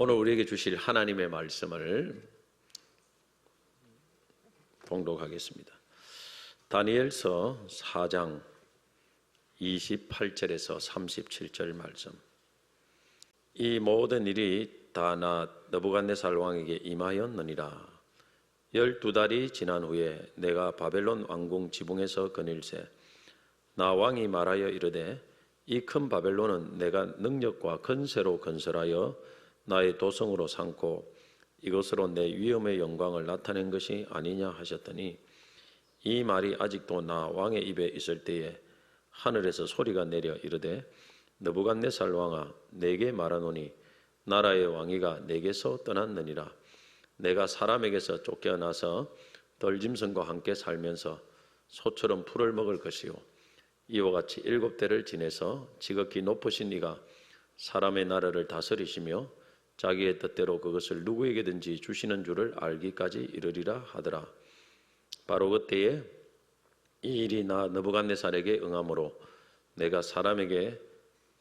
오늘 우리에게 주실 하나님의 말씀을 봉독하겠습니다. 다니엘서 4장 28절에서 37절 말씀. 이 모든 일이 다 나 느부갓네살 왕에게 임하였느니라. 12달이 지난 후에 내가 바벨론 왕궁 지붕에서 거닐새 나 왕이 말하여 이르되 이 큰 바벨론은 내가 능력과 건세로 건설하여 나의 도성으로 삼고 이것으로 내 위엄의 영광을 나타낸 것이 아니냐 하셨더니 이 말이 아직도 나 왕의 입에 있을 때에 하늘에서 소리가 내려 이르되 느부갓네살 왕아 내게 말하노니 나라의 왕위가 내게서 떠났느니라. 내가 사람에게서 쫓겨나서 덜짐승과 함께 살면서 소처럼 풀을 먹을 것이요 이와 같이 7대를 지내서 지극히 높으신 이가 사람의 나라를 다스리시며 자기의 뜻대로 그것을 누구에게든지 주시는 줄을 알기까지 이르리라 하더라. 바로 그때에 이 일이 나 느부갓네살에게 응함으로 내가 사람에게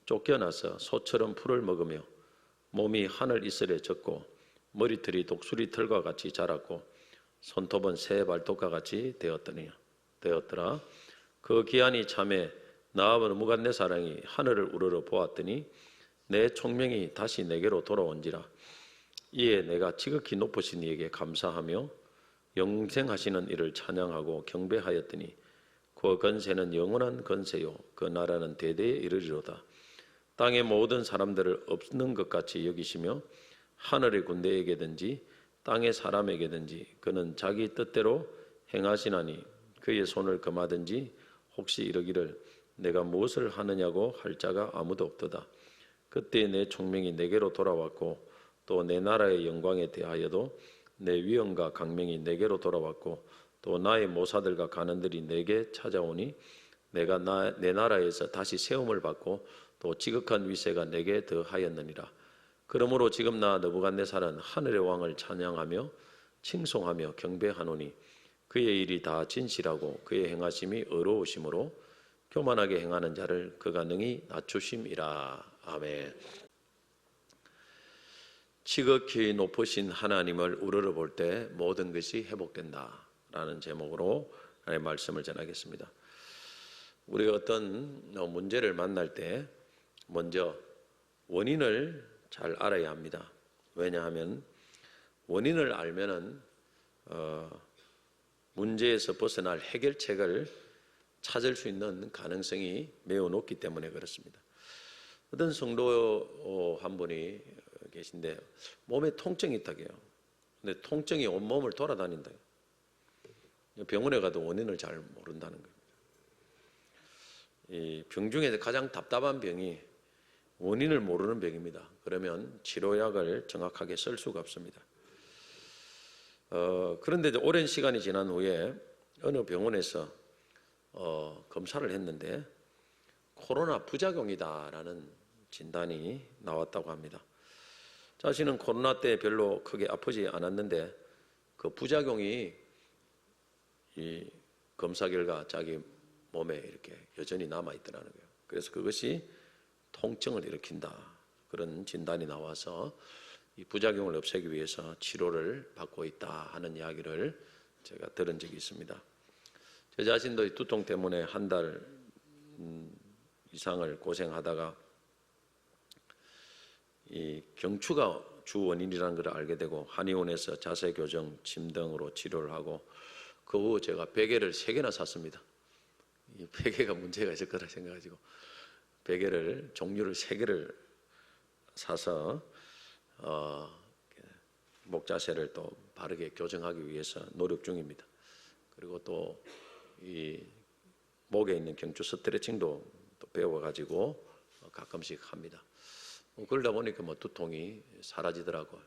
쫓겨나서 소처럼 풀을 먹으며 몸이 하늘 이슬에 젖고 머리털이 독수리 털과 같이 자랐고 손톱은 새 발톱과 같이 되었더라. 그 기한이 참에 나 느부갓네살 왕이 하늘을 우러러 보았더니 내 총명이 다시 내게로 돌아온지라. 이에 내가 지극히 높으신 이에게 감사하며 영생하시는 이를 찬양하고 경배하였더니 그 건세는 영원한 건세요 그 나라는 대대에 이르리로다. 땅의 모든 사람들을 없는 것 같이 여기시며 하늘의 군대에게든지 땅의 사람에게든지 그는 자기 뜻대로 행하시나니 그의 손을 금하든지 혹시 이르기를 내가 무엇을 하느냐고 할 자가 아무도 없도다. 그때 내 총명이 내게로 돌아왔고 또 내 나라의 영광에 대하여도 내 위엄과 강명이 내게로 돌아왔고 또 나의 모사들과 간원들이 내게 찾아오니 내가 내 나라에서 다시 세움을 받고 또 지극한 위세가 내게 더하였느니라. 그러므로 지금 나 느부갓네살은 하늘의 왕을 찬양하며 칭송하며 경배하노니 그의 일이 다 진실하고 그의 행하심이 의로우심으로 교만하게 행하는 자를 그가 능히 낮추심이라. 아멘. 지극히 높으신 하나님을 우러러 볼 때 모든 것이 회복된다 라는 제목으로 하나님의 말씀을 전하겠습니다. 우리가 어떤 문제를 만날 때 먼저 원인을 잘 알아야 합니다. 왜냐하면 원인을 알면은 문제에서 벗어날 해결책을 찾을 수 있는 가능성이 매우 높기 때문에 그렇습니다. 어떤 성도 한 분이 계신데 몸에 통증이 있다고 해요. 근데 통증이 온몸을 돌아다닌다. 병원에 가도 원인을 잘 모른다는 겁니다. 이 병 중에 가장 답답한 병이 원인을 모르는 병입니다. 그러면 치료약을 정확하게 쓸 수가 없습니다. 그런데 오랜 시간이 지난 후에 어느 병원에서 검사를 했는데 코로나 부작용이다라는 진단이 나왔다고 합니다. 자신은 코로나 때 별로 크게 아프지 않았는데 그 부작용이 이 검사 결과 자기 몸에 이렇게 여전히 남아 있더라는 거예요. 그래서 그것이 통증을 일으킨다 그런 진단이 나와서 이 부작용을 없애기 위해서 치료를 받고 있다 하는 이야기를 제가 들은 적이 있습니다. 제 자신도 이 두통 때문에 한 달 이상을 고생하다가 이 경추가 주 원인이라는 걸 알게 되고 한의원에서 자세 교정, 침 등으로 치료를 하고 그 후 제가 베개를 3개나 샀습니다. 이 베개가 문제가 있을 거라 생각가지고 베개를 종류를 3개를 사서 목 자세를 또 바르게 교정하기 위해서 노력 중입니다. 그리고 또 이 목에 있는 경추 스트레칭도 또 배워가지고 가끔씩 합니다. 그러다 보니까 두통이 사라지더라고요.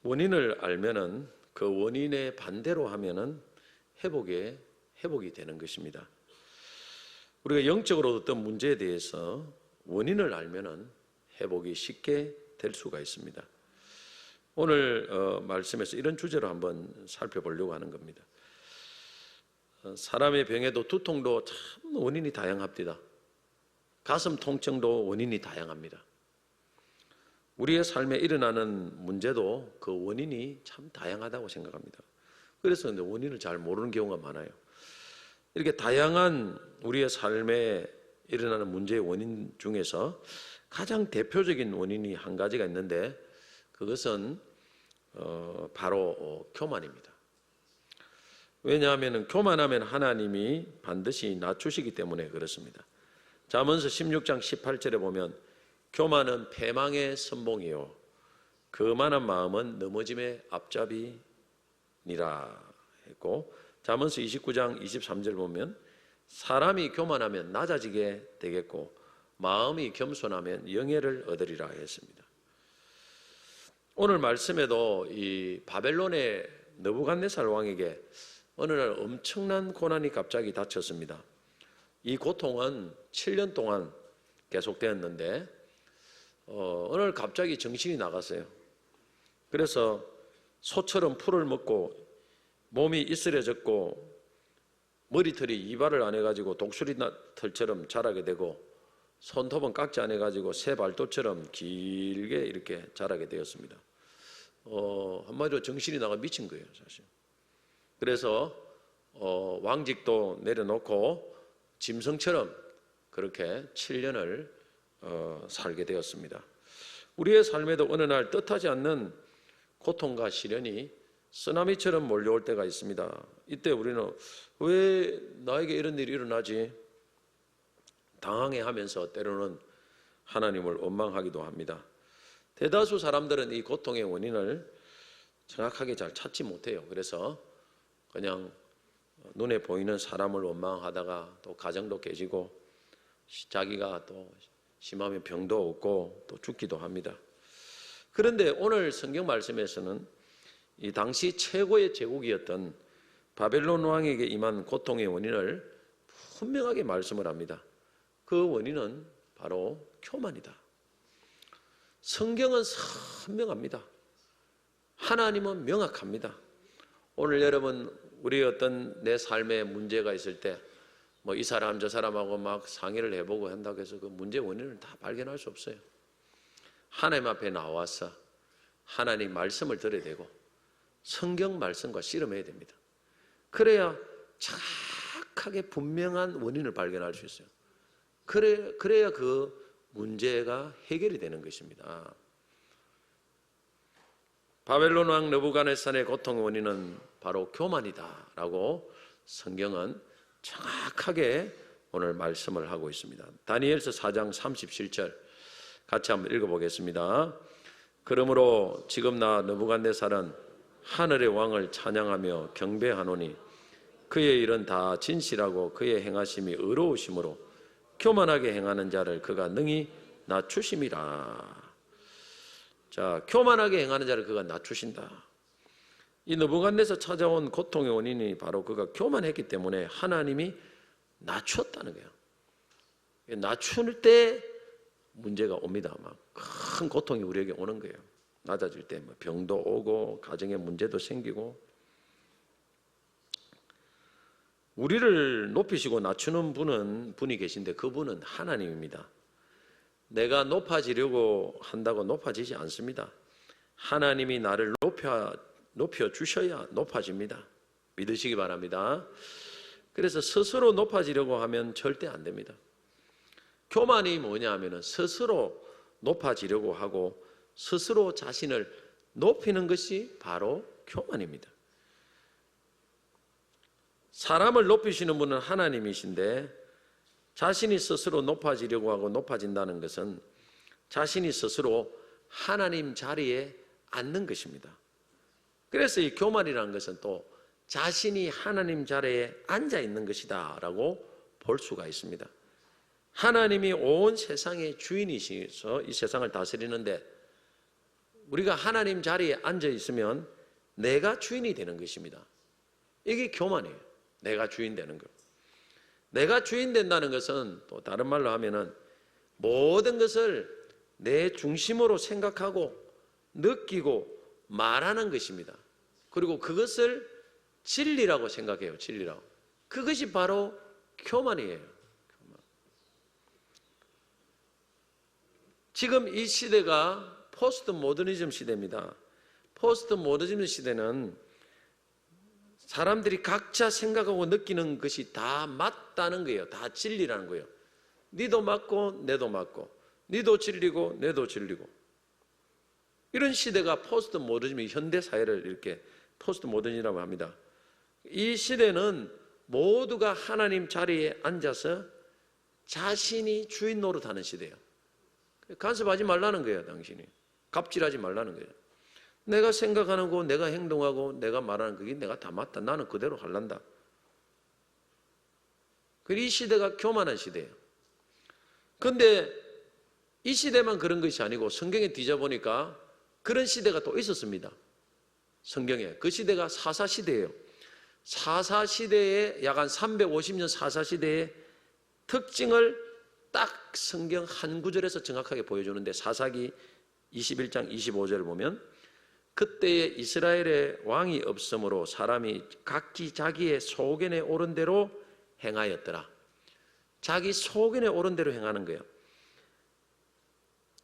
원인을 알면은 그 원인의 반대로 하면은 회복이 되는 것입니다. 우리가 영적으로 어떤 문제에 대해서 원인을 알면은 회복이 쉽게 될 수가 있습니다. 오늘 말씀에서 이런 주제로 한번 살펴보려고 하는 겁니다. 사람의 병에도 두통도 참 원인이 다양합니다. 가슴 통증도 원인이 다양합니다. 우리의 삶에 일어나는 문제도 그 원인이 참 다양하다고 생각합니다. 그래서 원인을 잘 모르는 경우가 많아요. 이렇게 다양한 우리의 삶에 일어나는 문제의 원인 중에서 가장 대표적인 원인이 한 가지가 있는데 그것은 바로 교만입니다. 왜냐하면 교만하면 하나님이 반드시 낮추시기 때문에 그렇습니다. 잠언서 16장 18절에 보면 교만은 패망의 선봉이요 거만한 마음은 넘어짐의 앞잡이니라 했고, 잠언서 29장 23절 보면 사람이 교만하면 낮아지게 되겠고 마음이 겸손하면 영예를 얻으리라 했습니다. 오늘 말씀에도 이 바벨론의 느부갓네살 왕에게 어느 날 엄청난 고난이 갑자기 닥쳤습니다. 이 고통은 7년 동안 계속되었는데 어느 날 갑자기 정신이 나갔어요. 그래서 소처럼 풀을 먹고 몸이 이슬해졌고 머리털이 이발을 안 해가지고 독수리 털처럼 자라게 되고 손톱은 깎지 안 해가지고 새 발톱처럼 길게 이렇게 자라게 되었습니다. 한마디로 정신이 나가 미친 거예요, 사실. 그래서 왕직도 내려놓고 짐승처럼 그렇게 7년을 살게 되었습니다. 우리의 삶에도 어느 날 뜻하지 않는 고통과 시련이 쓰나미처럼 몰려올 때가 있습니다. 이때 우리는 왜 나에게 이런 일이 일어나지? 당황해하면서 때로는 하나님을 원망하기도 합니다. 대다수 사람들은 이 고통의 원인을 정확하게 잘 찾지 못해요. 그래서 그냥 눈에 보이는 사람을 원망하다가 또 가정도 깨지고 자기가 또 심하면 병도 얻고 또 죽기도 합니다. 그런데 오늘 성경 말씀에서는 이 당시 최고의 제국이었던 바벨론 왕에게 임한 고통의 원인을 분명하게 말씀을 합니다. 그 원인은 바로 교만이다. 성경은 선명합니다. 하나님은 명확합니다. 오늘 여러분 우리 어떤 내 삶에 문제가 있을 때 뭐 이 사람 저 사람하고 막 상의를 해보고 한다고 해서 그 문제 원인을 다 발견할 수 없어요. 하나님 앞에 나와서 하나님 말씀을 들어야 되고 성경 말씀과 씨름해야 됩니다. 그래야 정확하게 분명한 원인을 발견할 수 있어요. 그래야 그 문제가 해결이 되는 것입니다. 바벨론 왕 느부갓네살의 고통의 원인은 바로 교만이다라고 성경은 정확하게 오늘 말씀을 하고 있습니다. 다니엘서 4장 37절 같이 한번 읽어보겠습니다. 그러므로 지금 나 느부갓네살은 하늘의 왕을 찬양하며 경배하노니 그의 일은 다 진실하고 그의 행하심이 의로우심으로 교만하게 행하는 자를 그가 능히 낮추심이라. 자, 교만하게 행하는 자를 그가 낮추신다. 이 느부갓네살 찾아온 고통의 원인이 바로 그가 교만했기 때문에 하나님이 낮추었다는 거예요. 낮출 때 문제가 옵니다. 막 큰 고통이 우리에게 오는 거예요. 낮아질 때 뭐 병도 오고 가정에 문제도 생기고. 우리를 높이시고 낮추는 분이 계신데 그분은 하나님입니다. 내가 높아지려고 한다고 높아지지 않습니다. 하나님이 나를 높여 주셔야 높아집니다. 믿으시기 바랍니다. 그래서 스스로 높아지려고 하면 절대 안 됩니다. 교만이 뭐냐 하면 스스로 높아지려고 하고 스스로 자신을 높이는 것이 바로 교만입니다. 사람을 높이시는 분은 하나님이신데 자신이 스스로 높아지려고 하고 높아진다는 것은 자신이 스스로 하나님 자리에 앉는 것입니다. 그래서 이 교만이라는 것은 또 자신이 하나님 자리에 앉아 있는 것이다 라고 볼 수가 있습니다. 하나님이 온 세상의 주인이셔서 이 세상을 다스리는데 우리가 하나님 자리에 앉아 있으면 내가 주인이 되는 것입니다. 이게 교만이에요. 내가 주인 되는 것. 내가 주인 된다는 것은 또 다른 말로 하면은 모든 것을 내 중심으로 생각하고 느끼고 말하는 것입니다. 그리고 그것을 진리라고 생각해요. 진리라고. 그것이 바로 교만이에요. 교만. 지금 이 시대가 포스트 모더니즘 시대입니다. 포스트 모더니즘 시대는 사람들이 각자 생각하고 느끼는 것이 다 맞다는 거예요. 다 진리라는 거예요. 니도 맞고 내도 맞고, 니도 진리고 내도 진리고. 이런 시대가 포스트 모더니즘이 현대 사회를 이렇게 포스트 모더니즘이라고 합니다. 이 시대는 모두가 하나님 자리에 앉아서 자신이 주인 노릇하는 시대예요. 간섭하지 말라는 거예요, 당신이. 갑질하지 말라는 거예요. 내가 생각하는 거, 내가 행동하고, 내가 말하는 그게 내가 다 맞다. 나는 그대로 할란다. 이 시대가 교만한 시대예요. 그런데 이 시대만 그런 것이 아니고 성경에 뒤져보니까 그런 시대가 또 있었습니다. 성경에. 그 시대가 사사시대예요. 사사시대에 약 한 350년 사사시대의 특징을 딱 성경 한 구절에서 정확하게 보여주는데, 사사기 21장 25절을 보면 그때에 이스라엘의 왕이 없으므로 사람이 각기 자기의 소견에 오른 대로 행하였더라. 자기 소견에 오른 대로 행하는 거예요.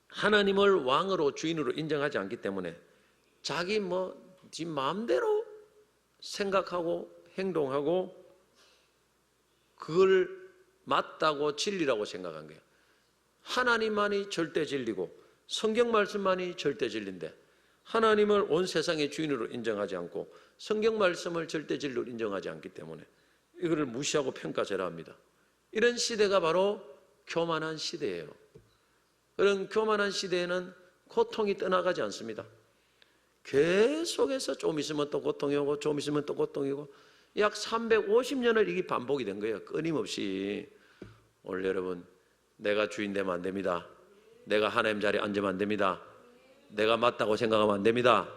하나님을 왕으로 주인으로 인정하지 않기 때문에 자기 지 마음대로 생각하고 행동하고 그걸 맞다고 진리라고 생각한 거예요. 하나님만이 절대 진리고 성경 말씀만이 절대 진리인데 하나님을 온 세상의 주인으로 인정하지 않고 성경 말씀을 절대 진리로 인정하지 않기 때문에 이거를 무시하고 평가절하합니다. 이런 시대가 바로 교만한 시대예요. 그런 교만한 시대에는 고통이 떠나가지 않습니다. 계속해서 좀 있으면 또 고통이 오고 좀 있으면 또 고통이 오고 약 350년을 이게 반복이 된 거예요. 끊임없이. 오늘 여러분, 내가 주인 되면 안 됩니다. 내가 하나님 자리에 앉으면 안 됩니다. 내가 맞다고 생각하면 안 됩니다.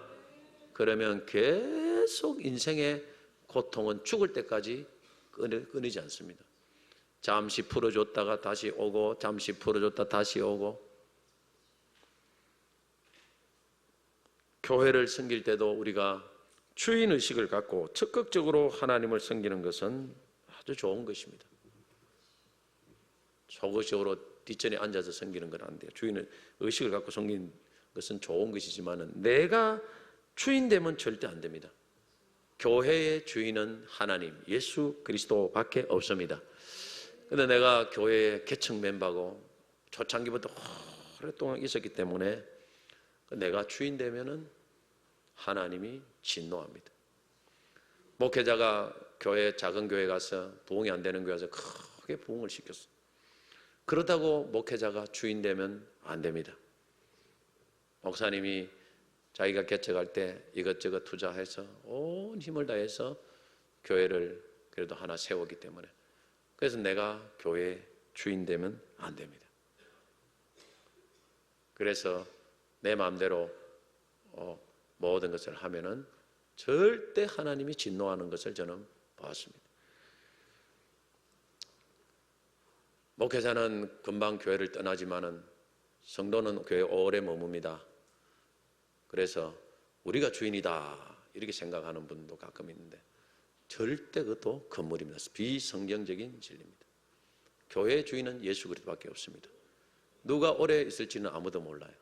그러면 계속 인생의 고통은 죽을 때까지 끊이지 않습니다. 잠시 풀어줬다가 다시 오고 잠시 풀어줬다 다시 오고. 교회를 섬길 때도 우리가 주인의식을 갖고 적극적으로 하나님을 섬기는 것은 아주 좋은 것입니다. 소극적으로 뒷전에 앉아서 섬기는 건 안 돼요. 주인의식을 갖고 섬기는 것은 좋은 것이지만 내가 주인 되면 절대 안 됩니다. 교회의 주인은 하나님, 예수 그리스도밖에 없습니다. 그런데 내가 교회의 개척 멤버고 초창기부터 오랫동안 있었기 때문에 내가 주인 되면은 하나님이 진노합니다. 목회자가 작은 교회 가서 부흥이 안 되는 교회 가서 크게 부흥을 시켰어. 그렇다고 목회자가 주인 되면 안 됩니다. 목사님이 자기가 개척할 때 이것저것 투자해서 온 힘을 다해서 교회를 그래도 하나 세우기 때문에 그래서 내가 교회의 주인 되면 안 됩니다. 그래서 내 마음대로 모든 것을 하면은 절대 하나님이 진노하는 것을 저는 보았습니다. 목회자는 금방 교회를 떠나지만은 성도는 교회에 오래 머뭅니다. 그래서 우리가 주인이다 이렇게 생각하는 분도 가끔 있는데 절대 그것도 건물입니다. 비성경적인 진리입니다. 교회의 주인은 예수 그리스도밖에 없습니다. 누가 오래 있을지는 아무도 몰라요.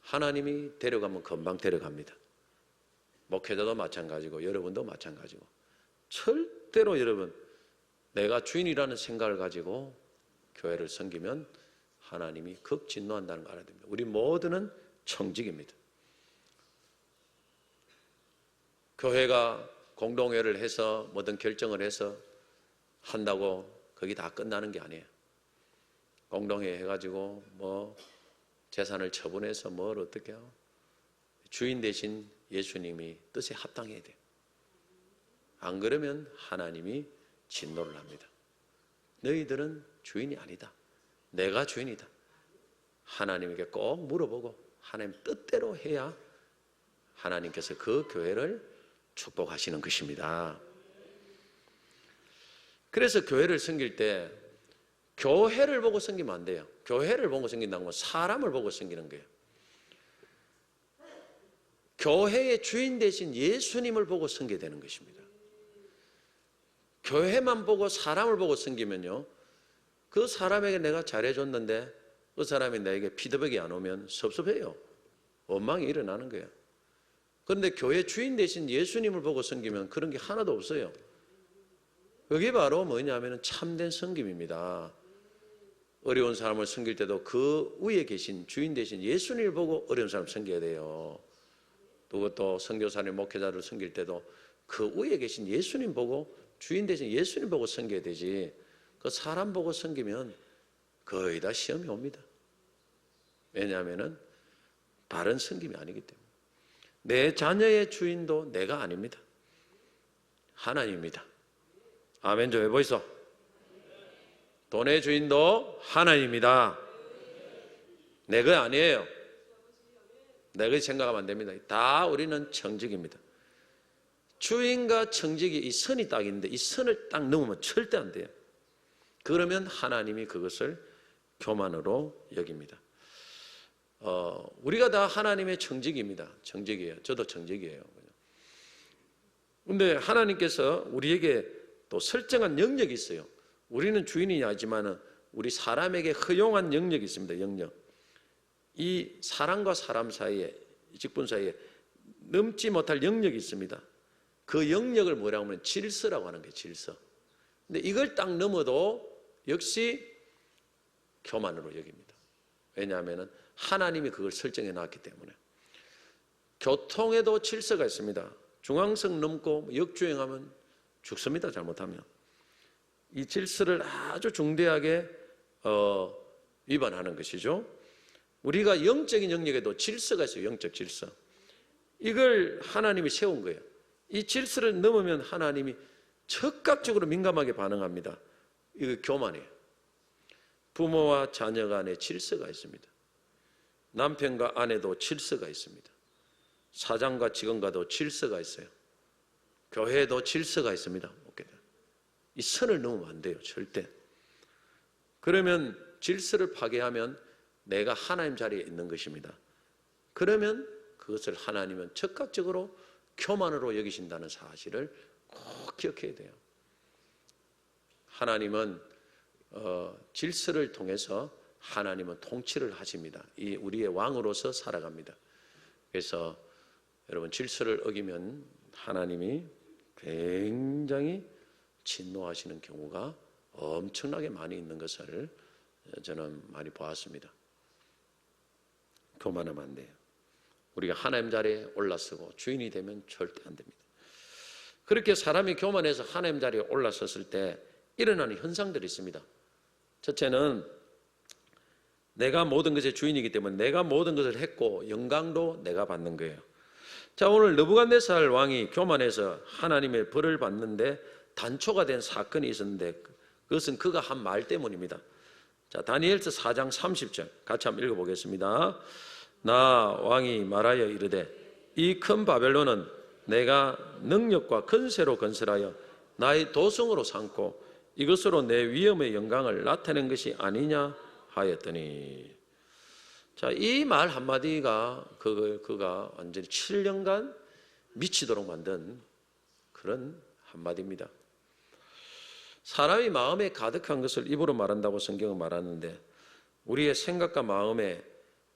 하나님이 데려가면 금방 데려갑니다. 목회자도 마찬가지고 여러분도 마찬가지고 절대로 여러분 내가 주인이라는 생각을 가지고 교회를 섬기면 하나님이 극진노한다는 걸 알아야 됩니다. 우리 모두는 청직입니다. 교회가 공동회를 해서 뭐든 결정을 해서 한다고 거기 다 끝나는 게 아니에요. 공동회 해가지고 재산을 처분해서 뭘 어떻게 해요? 주인 대신 예수님이 뜻에 합당해야 돼요. 안 그러면 하나님이 진노를 합니다. 너희들은 주인이 아니다. 내가 주인이다. 하나님에게 꼭 물어보고 하나님 뜻대로 해야 하나님께서 그 교회를 축복하시는 것입니다. 그래서 교회를 섬길 때 교회를 보고 섬기면 안 돼요. 교회를 보고 섬긴다는 건 사람을 보고 섬기는 거예요. 교회의 주인 대신 예수님을 보고 섬겨야 되는 것입니다. 교회만 보고 사람을 보고 섬기면요, 그 사람에게 내가 잘해줬는데 그 사람이 나에게 피드백이 안 오면 섭섭해요. 원망이 일어나는 거예요. 그런데 교회 주인 대신 예수님을 보고 섬기면 그런 게 하나도 없어요. 그게 바로 뭐냐면 참된 섬김입니다. 어려운 사람을 섬길 때도 그 위에 계신 주인 대신 예수님을 보고 어려운 사람 섬겨야 돼요. 또 선교사님, 목회자를 섬길 때도 그 위에 계신 예수님 보고, 주인 대신 예수님 보고 섬겨야 되지, 그 사람 보고 섬기면 거의 다 시험이 옵니다. 왜냐하면 바른 섬김이 아니기 때문에. 내 자녀의 주인도 내가 아닙니다. 하나님입니다. 아멘 좀 해보이소. 돈의 주인도 하나님입니다. 내가 아니에요. 내가 생각하면 안 됩니다. 다 우리는 청직입니다. 주인과 청직이 이 선이 딱 있는데 이 선을 딱 넘으면 절대 안 돼요. 그러면 하나님이 그것을 교만으로 여깁니다. 우리가 다 하나님의 청직입니다. 청직이에요. 저도 청직이에요. 그런데 하나님께서 우리에게 또 설정한 영역이 있어요. 우리는 주인이 아니지만 우리 사람에게 허용한 영역이 있습니다. 영역. 이 사람과 사람 사이에, 직분 사이에 넘지 못할 영역이 있습니다. 그 영역을 뭐라고 하면 질서라고 하는 거예요. 질서. 근데 이걸 딱 넘어도 역시 교만으로 여깁니다. 왜냐하면 하나님이 그걸 설정해 놨기 때문에. 교통에도 질서가 있습니다. 중앙선 넘고 역주행하면 죽습니다. 잘못하면. 이 질서를 아주 중대하게 위반하는 것이죠. 우리가 영적인 영역에도 질서가 있어요. 영적 질서. 이걸 하나님이 세운 거예요. 이 질서를 넘으면 하나님이 즉각적으로 민감하게 반응합니다. 이거 교만이에요. 부모와 자녀 간에 질서가 있습니다. 남편과 아내도 질서가 있습니다. 사장과 직원과도 질서가 있어요. 교회에도 질서가 있습니다. 이 선을 넘으면 안 돼요. 절대. 그러면 질서를 파괴하면 내가 하나님 자리에 있는 것입니다. 그러면 그것을 하나님은 즉각적으로 교만으로 여기신다는 사실을 꼭 기억해야 돼요. 하나님은 질서를 통해서 하나님은 통치를 하십니다. 이 우리의 왕으로서 살아갑니다. 그래서 여러분 질서를 어기면 하나님이 굉장히 진노하시는 경우가 엄청나게 많이 있는 것을 저는 많이 보았습니다. 교만하면 안 돼요. 우리가 하나님 자리에 올라서고 주인이 되면 절대 안 됩니다. 그렇게 사람이 교만해서 하나님 자리에 올라섰을 때 일어나는 현상들이 있습니다. 첫째는 내가 모든 것의 주인이기 때문에 내가 모든 것을 했고 영광도 내가 받는 거예요. 자, 오늘 느부갓네살 왕이 교만해서 하나님의 벌을 받는데 단초가 된 사건이 있었는데 그것은 그가 한 말 때문입니다. 자, 다니엘서 4장 30절 같이 한번 읽어보겠습니다. 나 왕이 말하여 이르되 이 큰 바벨론은 내가 능력과 건세로 건설하여 나의 도성으로 삼고 이것으로 내 위엄의 영광을 나타낸 것이 아니냐 하였더니. 자, 이 말 한마디가 그가 완전히 7년간 미치도록 만든 그런 한마디입니다. 사람이 마음에 가득한 것을 입으로 말한다고 성경은 말하는데 우리의 생각과 마음에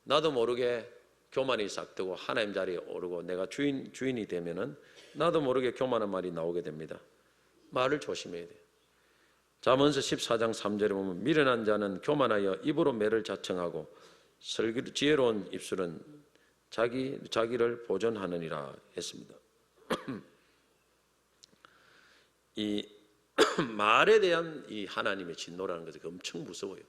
나도 모르게 교만이 싹트고 하나님 자리에 오르고 내가 주인이 되면은 나도 모르게 교만한 말이 나오게 됩니다. 말을 조심해야 돼요. 잠언서 14장 3절에 보면 미련한 자는 교만하여 입으로 매를 자청하고 지혜로운 입술은 자기를 보존하느니라 했습니다. 이 말에 대한 이 하나님의 진노라는 것이 엄청 무서워요.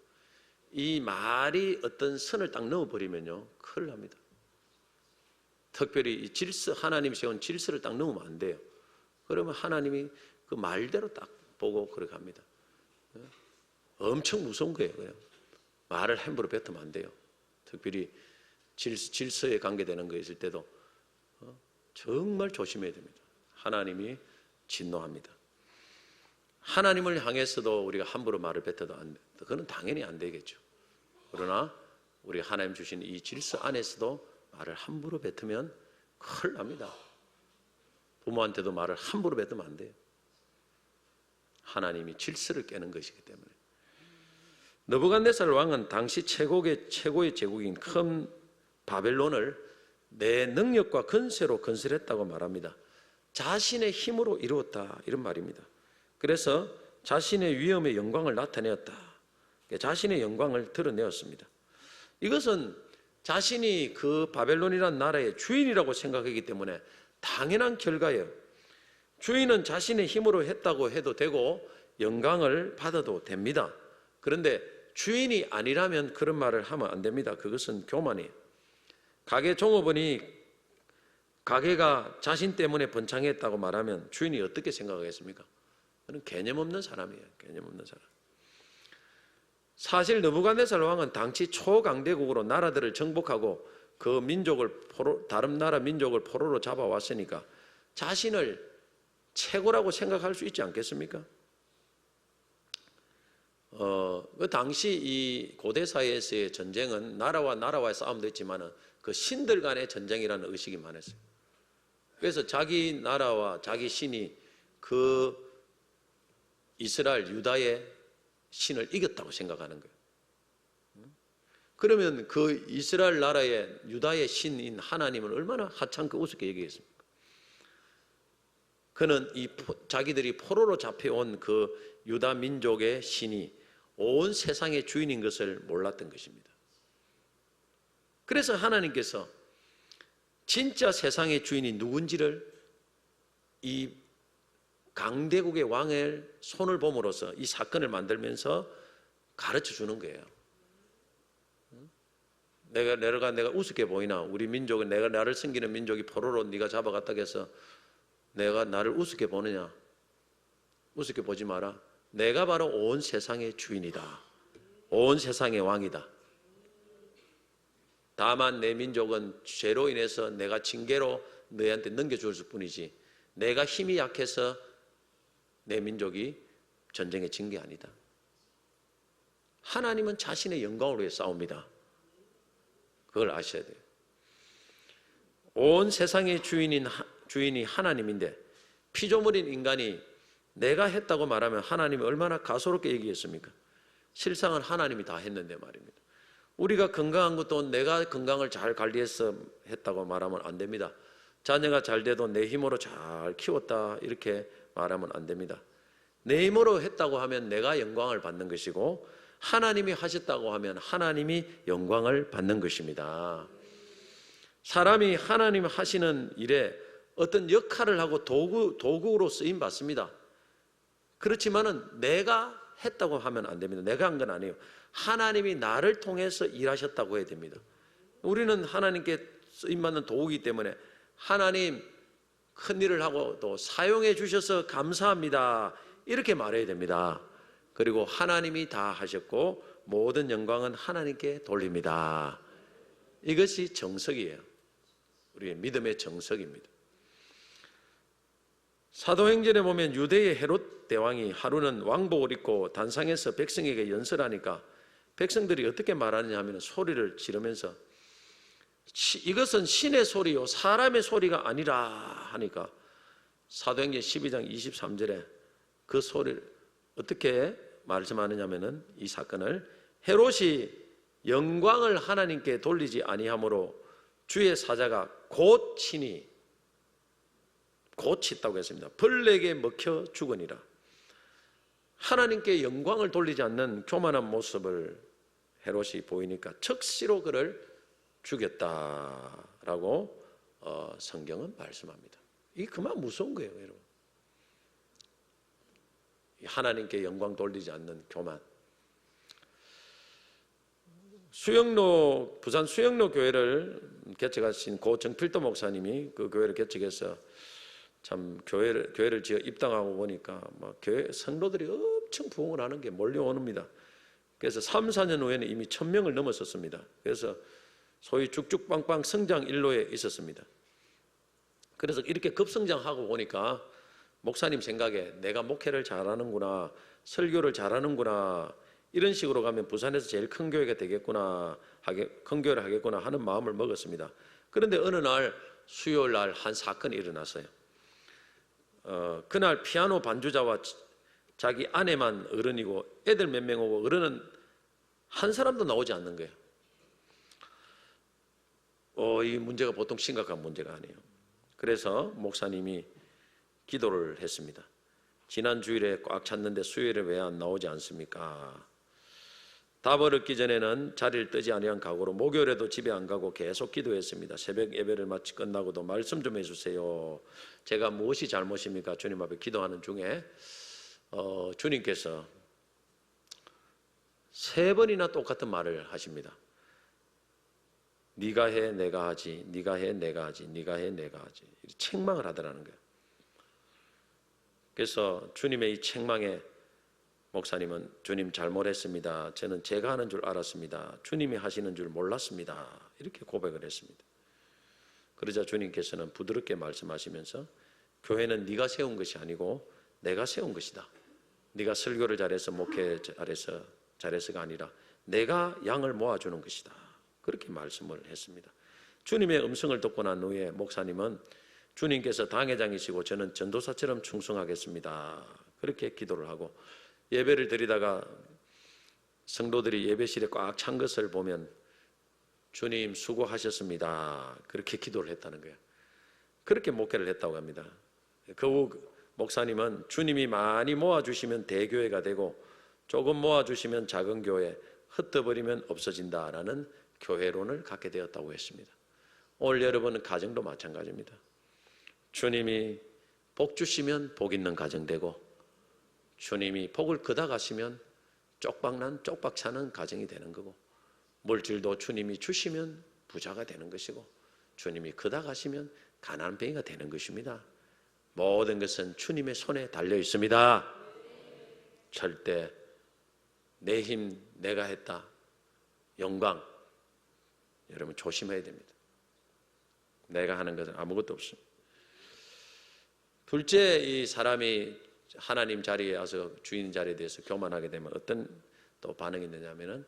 이 말이 어떤 선을 딱 넣어버리면요 큰일 납니다. 특별히 이 질서, 하나님이 세운 질서를 딱 넣으면 안 돼요. 그러면 하나님이 그 말대로 딱 보고 그렇게 합니다. 엄청 무서운 거예요. 그냥 말을 함부로 뱉으면 안 돼요. 특별히 질서에 관계되는 거 있을 때도 정말 조심해야 됩니다. 하나님이 진노합니다. 하나님을 향해서도 우리가 함부로 말을 뱉어도 안 돼. 그건 당연히 안 되겠죠. 그러나 우리 하나님 주신 이 질서 안에서도 말을 함부로 뱉으면 큰일 납니다. 부모한테도 말을 함부로 뱉으면 안 돼요. 하나님이 질서를 깨는 것이기 때문에. 느부갓네살 왕은 당시 최고의 제국인 큰 바벨론을 내 능력과 건세로 건설했다고 말합니다. 자신의 힘으로 이루었다 이런 말입니다. 그래서 자신의 위엄의 영광을 나타내었다. 자신의 영광을 드러내었습니다. 이것은 자신이 그 바벨론이라는 나라의 주인이라고 생각하기 때문에 당연한 결과예요. 주인은 자신의 힘으로 했다고 해도 되고 영광을 받아도 됩니다. 그런데 주인이 아니라면 그런 말을 하면 안 됩니다. 그것은 교만이에요. 가게 종업원이 가게가 자신 때문에 번창했다고 말하면 주인이 어떻게 생각하겠습니까? 그는 개념 없는 사람이에요. 개념 없는 사람. 사실 느부갓네살 왕은 당시 초강대국으로 나라들을 정복하고 그 민족을 다른 나라 민족을 포로로 잡아왔으니까 자신을 최고라고 생각할 수 있지 않겠습니까? 그 당시 이 고대 사회에서의 전쟁은 나라와 나라와의 싸움도 있지만은 그 신들 간의 전쟁이라는 의식이 많았어요. 그래서 자기 나라와 자기 신이 그 이스라엘 유다의 신을 이겼다고 생각하는 거예요. 그러면 그 이스라엘 나라의 유다의 신인 하나님을 얼마나 하찮게 우습게 얘기했습니까? 그는 자기들이 포로로 잡혀온 그 유다 민족의 신이 온 세상의 주인인 것을 몰랐던 것입니다. 그래서 하나님께서 진짜 세상의 주인이 누군지를 이 강대국의 왕의 손을 봄으로써 이 사건을 만들면서 가르쳐 주는 거예요. 내가 우습게 보이나? 우리 민족은 내가 나를 섬기는 민족이 포로로 네가 잡아갔다고 해서 내가 나를 우습게 보느냐? 우습게 보지 마라. 내가 바로 온 세상의 주인이다. 온 세상의 왕이다. 다만 내 민족은 죄로 인해서 내가 징계로 너희한테 넘겨줄 뿐이지 내가 힘이 약해서 내 민족이 전쟁에 진 게 아니다. 하나님은 자신의 영광을 위해 싸웁니다. 그걸 아셔야 돼요. 온 세상의 주인이 하나님인데 피조물인 인간이 내가 했다고 말하면 하나님이 얼마나 가소롭게 얘기했습니까? 실상은 하나님이 다 했는데 말입니다. 우리가 건강한 것도 내가 건강을 잘 관리해서 했다고 말하면 안 됩니다. 자녀가 잘 돼도 내 힘으로 잘 키웠다 이렇게 말하면 안 됩니다. 내 힘으로 했다고 하면 내가 영광을 받는 것이고 하나님이 하셨다고 하면 하나님이 영광을 받는 것입니다. 사람이 하나님 하시는 일에 어떤 역할을 하고 도구로 쓰임 받습니다. 그렇지만은 내가 했다고 하면 안 됩니다. 내가 한 건 아니에요. 하나님이 나를 통해서 일하셨다고 해야 됩니다. 우리는 하나님께 쓰임받는 도구이기 때문에 하나님 큰 일을 하고 또 사용해 주셔서 감사합니다 이렇게 말해야 됩니다. 그리고 하나님이 다 하셨고 모든 영광은 하나님께 돌립니다. 이것이 정석이에요. 우리의 믿음의 정석입니다. 사도행전에 보면 유대의 헤롯 대왕이 하루는 왕복을 입고 단상에서 백성에게 연설하니까 백성들이 어떻게 말하느냐 하면 소리를 지르면서 이것은 신의 소리요 사람의 소리가 아니라 하니까 사도행전 12장 23절에 그 소리를 어떻게 말씀하느냐 하면은 이 사건을 헤롯이 영광을 하나님께 돌리지 아니하므로 주의 사자가 곧 친히 있다고 했습니다. 벌레에게 먹혀 죽으니라. 하나님께 영광을 돌리지 않는 교만한 모습을 헤롯이 보이니까 즉시로 그를 죽였다라고 성경은 말씀합니다. 이게 그만 무서운 거예요, 여러분. 하나님께 영광 돌리지 않는 교만. 부산 수영로 교회를 개척하신 고 정필도 목사님이 그 교회를 개척해서 참 교회를 지어 입당하고 보니까 막 교회 성도들이 엄청 부흥을 하는 게 몰려옵니다. 그래서 3, 4년 후에는 이미 1000명을 넘었었습니다. 그래서 소위 쭉쭉빵빵 성장 일로에 있었습니다. 그래서 이렇게 급성장하고 보니까 목사님 생각에 내가 목회를 잘하는구나, 설교를 잘하는구나, 이런 식으로 가면 부산에서 제일 큰 교회가 되겠구나, 큰 교회를 하겠구나 하는 마음을 먹었습니다. 그런데 어느 날 수요일 날 한 사건이 일어났어요. 그날 피아노 반주자와 자기 아내만 어른이고 애들 몇 명 오고 어른은 한 사람도 나오지 않는 거예요. 이 문제가 보통 심각한 문제가 아니에요. 그래서 목사님이 기도를 했습니다. 지난 주일에 꽉 찼는데 수요일에 왜 안 나오지 않습니까? 답을 얻기 전에는 자리를 뜨지 아니한 각오로 목요일에도 집에 안 가고 계속 기도했습니다. 새벽 예배를 마치 끝나고도 말씀 좀 해주세요. 제가 무엇이 잘못입니까? 주님 앞에 기도하는 중에 주님께서 3번이나 똑같은 말을 하십니다. 네가 해 내가 하지, 네가 해 내가 하지, 네가 해 내가 하지. 책망을 하더라는 거예요. 그래서 주님의 이 책망에 목사님은 주님 잘못했습니다. 저는 제가 하는 줄 알았습니다. 주님이 하시는 줄 몰랐습니다. 이렇게 고백을 했습니다. 그러자 주님께서는 부드럽게 말씀하시면서 교회는 네가 세운 것이 아니고 내가 세운 것이다. 네가 설교를 잘해서 목회 잘해서가 아니라 내가 양을 모아주는 것이다. 그렇게 말씀을 했습니다. 주님의 음성을 듣고 난 후에 목사님은 주님께서 당회장이시고 저는 전도사처럼 충성하겠습니다. 그렇게 기도를 하고 예배를 드리다가 성도들이 예배실에 꽉 찬 것을 보면 주님 수고하셨습니다. 그렇게 기도를 했다는 거예요. 그렇게 목회를 했다고 합니다. 그 후 목사님은 주님이 많이 모아주시면 대교회가 되고 조금 모아주시면 작은 교회, 흩어버리면 없어진다라는 교회론을 갖게 되었다고 했습니다. 오늘 여러분 가정도 마찬가지입니다. 주님이 복 주시면 복 있는 가정 되고 주님이 복을 그다 가시면 쪽박난 쪽박 차는 가정이 되는 거고 물질도 주님이 주시면 부자가 되는 것이고 주님이 그다 가시면 가난뱅이가 되는 것입니다. 모든 것은 주님의 손에 달려 있습니다. 절대 내 힘 내가 했다 영광 여러분 조심해야 됩니다. 내가 하는 것은 아무것도 없습니다. 둘째, 이 사람이 하나님 자리에 와서 주인 자리에 대해서 교만하게 되면 어떤 또 반응이 있느냐면은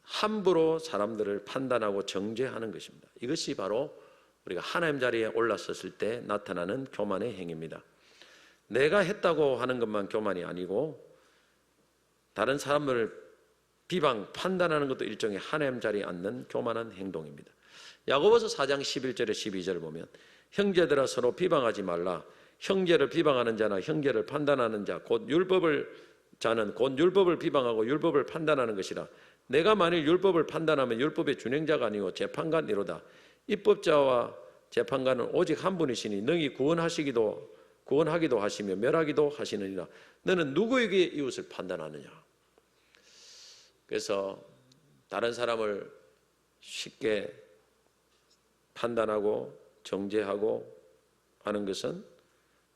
함부로 사람들을 판단하고 정죄하는 것입니다. 이것이 바로 우리가 하나님 자리에 올라섰을 때 나타나는 교만의 행위입니다. 내가 했다고 하는 것만 교만이 아니고 다른 사람을 비방, 판단하는 것도 일종의 하나님 자리에 앉는 교만한 행동입니다. 야고보서 4장 11절에 12절을 보면 형제들아 서로 비방하지 말라. 형제를 비방하는 자나 형제를 판단하는 자 곧 율법을 비방하고 율법을 판단하는 것이라. 내가 만일 율법을 판단하면 율법의 준행자가 아니고 재판관이로다. 입법자와 재판관은 오직 한 분이시니 능히 구원하기도 하시며 멸하기도 하시느니라. 너는 누구에게 이웃을 판단하느냐? 그래서 다른 사람을 쉽게 판단하고 정죄하고 하는 것은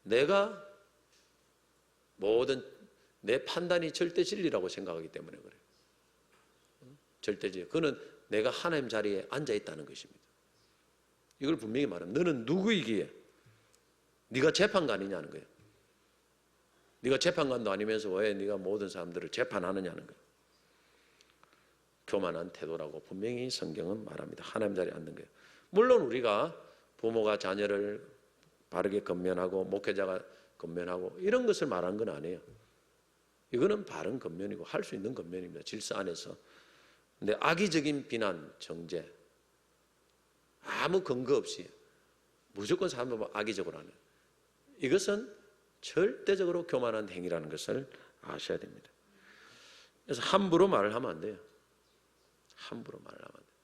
내가 모든 내 판단이 절대 진리라고 생각하기 때문에 그래요. 절대 진리. 그는 내가 하나님 자리에 앉아 있다는 것입니다. 이걸 분명히 말하면 너는 누구이기에 네가 재판관이냐는 거예요. 네가 재판관도 아니면서 왜 네가 모든 사람들을 재판하느냐는 거예요. 교만한 태도라고 분명히 성경은 말합니다. 하나님 자리에 앉는 거예요. 물론 우리가 부모가 자녀를 바르게 건면하고 목회자가 건면하고 이런 것을 말하는 건 아니에요. 이거는 바른 건면이고 할 수 있는 건면입니다. 질서 안에서. 근데 악의적인 비난, 정죄 아무 근거 없이 무조건 사람을 악의적으로 하는 이것은 절대적으로 교만한 행위라는 것을 아셔야 됩니다. 그래서 함부로 말을 하면 안 돼요. 함부로 말을 하면 안 돼요.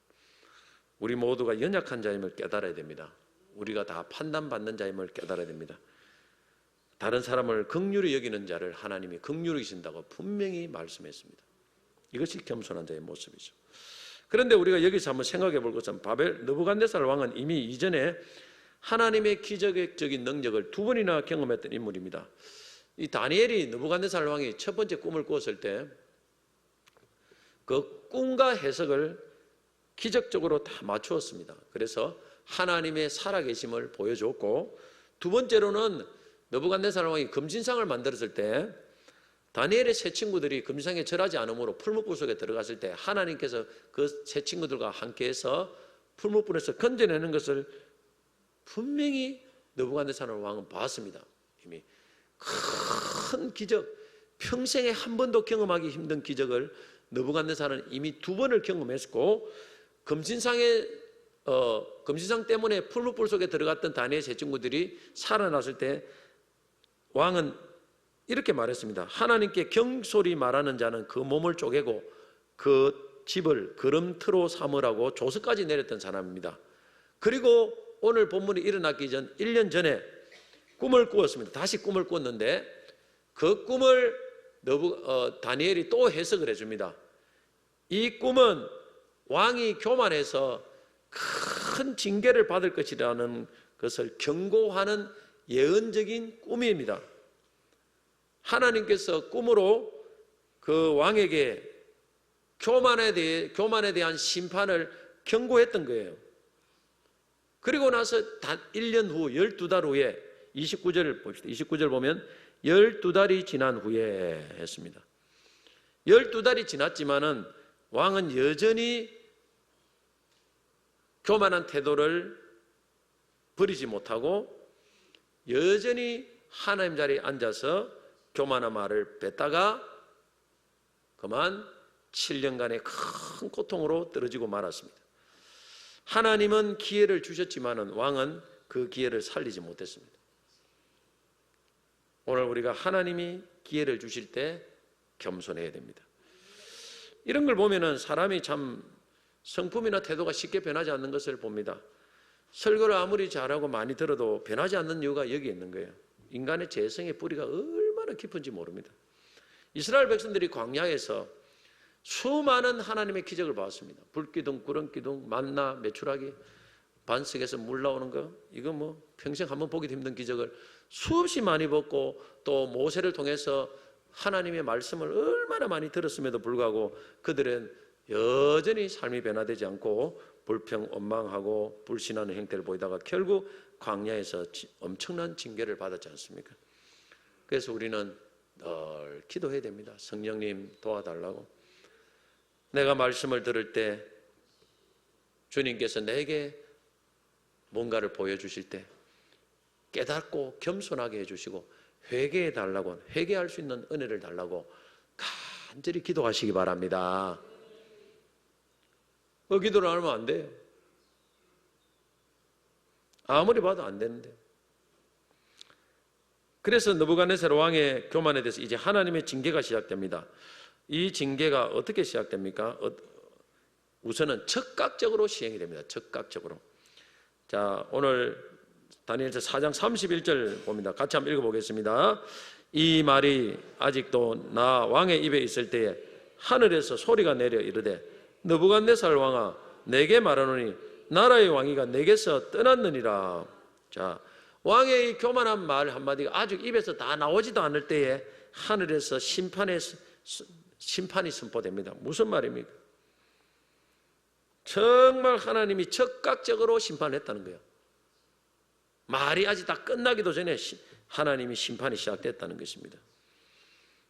우리 모두가 연약한 자임을 깨달아야 됩니다. 우리가 다 판단받는 자임을 깨달아야 됩니다. 다른 사람을 긍휼히 여기는 자를 하나님이 긍휼히 여기신다고 분명히 말씀했습니다. 이것이 겸손한 자의 모습이죠. 그런데 우리가 여기서 한번 생각해 볼 것은 느부갓네살 왕은 이미 이전에 하나님의 기적적인 능력을 2번이나 경험했던 인물입니다. 이 다니엘이 느부갓네살 왕이 첫 번째 꿈을 꾸었을 때 그 꿈과 해석을 기적적으로 다 맞추었습니다. 그래서 하나님의 살아계심을 보여줬고 두 번째로는 느부갓네살 왕이 금신상을 만들었을 때 다니엘의 세 친구들이 금신상에 절하지 않으므로 풀무불 속에 들어갔을 때 하나님께서 그 세 친구들과 함께해서 풀무불에서 건져내는 것을 분명히 느부갓네살 왕은 봤습니다. 이미 큰 기적, 평생에 한 번도 경험하기 힘든 기적을 느부갓네살은 이미 2번을 경험했고 금신상 때문에 풀무불 속에 들어갔던 다니엘 세 친구들이 살아났을 때 왕은 이렇게 말했습니다. 하나님께 경솔히 말하는 자는 그 몸을 쪼개고 그 집을 거름터로 삼으라고 조서까지 내렸던 사람입니다. 그리고 오늘 본문이 일어나기 전 1년 전에 꿈을 꾸었습니다. 다시 꿈을 꿨는데 그 꿈을 다니엘이 또 해석을 해줍니다. 이 꿈은 왕이 교만해서 큰 징계를 받을 것이라는 것을 경고하는 예언적인 꿈입니다. 하나님께서 꿈으로 그 왕에게 교만에 대한 심판을 경고했던 거예요. 그리고 나서 1년 후 12달 후에 29절 봅시다. 29절 보면 12달이 지난 후에 했습니다. 12달이 지났지만은 왕은 여전히 교만한 태도를 버리지 못하고 여전히 하나님 자리에 앉아서 교만한 말을 뱉다가 그만 7년간의 큰 고통으로 떨어지고 말았습니다. 하나님은 기회를 주셨지만은 왕은 그 기회를 살리지 못했습니다. 오늘 우리가 하나님이 기회를 주실 때 겸손해야 됩니다. 이런 걸 보면은 사람이 참 성품이나 태도가 쉽게 변하지 않는 것을 봅니다. 설교를 아무리 잘하고 많이 들어도 변하지 않는 이유가 여기 있는 거예요. 인간의 재성의 뿌리가 얼마나 깊은지 모릅니다. 이스라엘 백성들이 광야에서 수많은 하나님의 기적을 봤습니다. 불기둥, 구름기둥, 만나, 메추라기, 반석에서 물 나오는 거, 이거 뭐 평생 한번 보기도 힘든 기적을 수없이 많이 봤고, 또 모세를 통해서 하나님의 말씀을 얼마나 많이 들었음에도 불구하고 그들은 여전히 삶이 변화되지 않고 불평, 원망하고 불신하는 형태를 보이다가 결국 광야에서 엄청난 징계를 받았지 않습니까? 그래서 우리는 늘 기도해야 됩니다. 성령님 도와달라고. 내가 말씀을 들을 때 주님께서 내게 뭔가를 보여주실 때 깨닫고 겸손하게 해주시고 회개해 달라고, 회개할 수 있는 은혜를 달라고 간절히 기도하시기 바랍니다. 그 기도를 안 하면 안 돼요. 아무리 봐도 안 되는데. 그래서 느부갓네살 왕의 교만에 대해서 이제 하나님의 징계가 시작됩니다. 이 징계가 어떻게 시작됩니까? 우선은 즉각적으로 시행이 됩니다. 즉각적으로. 자, 오늘 다니엘서 4장 31절 봅니다. 같이 한번 읽어보겠습니다. 이 말이 아직도 나 왕의 입에 있을 때에 하늘에서 소리가 내려 이르되 느부갓네살 왕아 내게 말하노니 나라의 왕위가 내게서 떠났느니라. 자, 왕의 이 교만한 말 한마디가 아직 입에서 다 나오지도 않을 때에 하늘에서 심판이 선포됩니다. 무슨 말입니까? 정말 하나님이 즉각적으로 심판했다는 거예요. 말이 아직 다 끝나기도 전에 하나님이 심판이 시작됐다는 것입니다.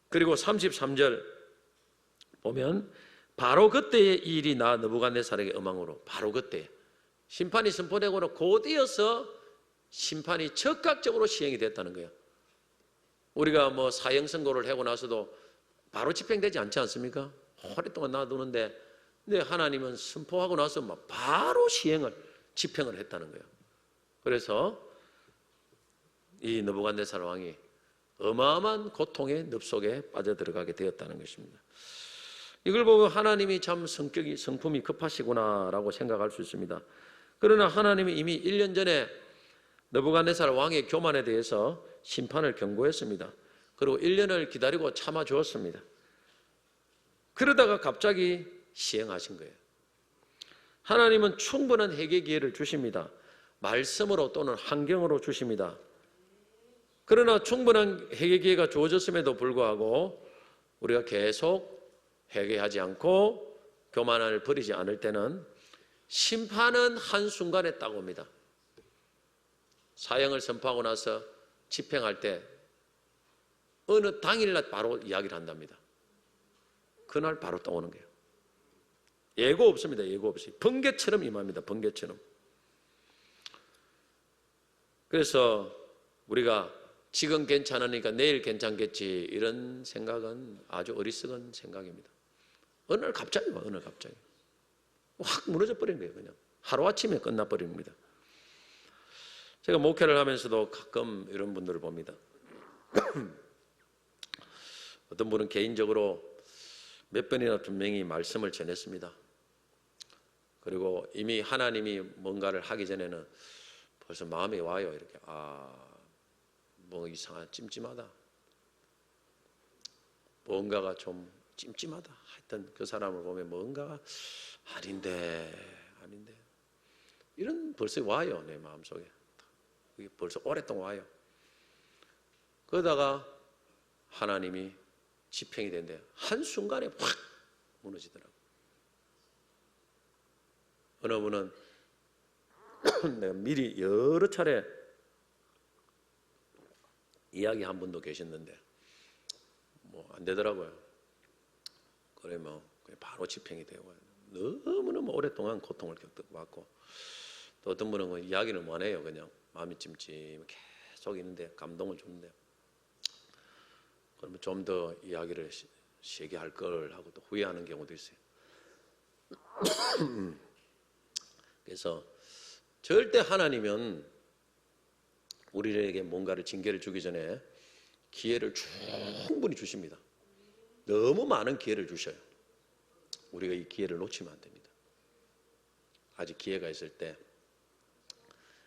그리고 33절 보면 바로 그때의 이 일이 나 느부갓네살에게 음황으로, 바로 그때 심판이 선포되고는 곧이어서 심판이 즉각적으로 시행이 됐다는 거예요. 우리가 뭐 사형 선고를 하고 나서도 바로 집행되지 않지 않습니까? 오랫동안 놔두는데, 근데 하나님은 선포하고 나서 막 바로 집행을 했다는 거예요. 그래서 이 느부갓네살 왕이 어마어마한 고통의 늪속에 빠져들어가게 되었다는 것입니다. 이걸 보고 하나님이 참 성품이 급하시구나라고 생각할 수 있습니다. 그러나 하나님이 이미 1년 전에 느부갓네살 왕의 교만에 대해서 심판을 경고했습니다. 그리고 1년을 기다리고 참아주었습니다. 그러다가 갑자기 시행하신 거예요. 하나님은 충분한 회개 기회를 주십니다. 말씀으로 또는 환경으로 주십니다. 그러나 충분한 회개 기회가 주어졌음에도 불구하고 우리가 계속 회개하지 않고 교만을 버리지 않을 때는 심판은 한순간에 딱 옵니다. 사형을 선포하고 나서 집행할 때 어느 당일날 바로 이야기를 한답니다. 그날 바로 떠오는 거예요. 예고 없습니다. 예고 없이 번개처럼 임합니다. 번개처럼. 그래서 우리가 지금 괜찮으니까 내일 괜찮겠지 이런 생각은 아주 어리석은 생각입니다. 어느 날 갑자기 와. 어느 날 갑자기. 확 무너져 버린 거예요. 그냥 하루아침에 끝나버립니다. 제가 목회를 하면서도 가끔 이런 분들을 봅니다. 어떤 분은 개인적으로 몇 번이나 분명히 말씀을 전했습니다. 그리고 이미 하나님이 뭔가를 하기 전에는 벌써 마음이 와요. 이렇게 뭐 이상한 찜찜하다. 뭔가가 좀 찜찜하다. 하여튼 그 사람을 보면 뭔가가 아닌데 이런 벌써 와요. 내 마음속에. 그게 벌써 오랫동안 와요. 그러다가 하나님이 집행이 된대. 한순간에 확 무너지더라고요. 어느 분은 내가 미리 여러 차례 이야기한 분도 계셨는데 뭐 안 되더라고요. 그래 뭐 바로 집행이 되고 너무너무 오랫동안 고통을 겪고 또 어떤 분은 뭐 이야기를 못 해요. 그냥 마음이 찜찜 계속 있는데 감동을 주는데 그러면 좀 더 이야기를 세게 할 걸 하고 또 후회하는 경우도 있어요. 그래서 절대 하나님은 우리에게 뭔가를 징계를 주기 전에 기회를 충분히 주십니다. 너무 많은 기회를 주셔요. 우리가 이 기회를 놓치면 안 됩니다. 아직 기회가 있을 때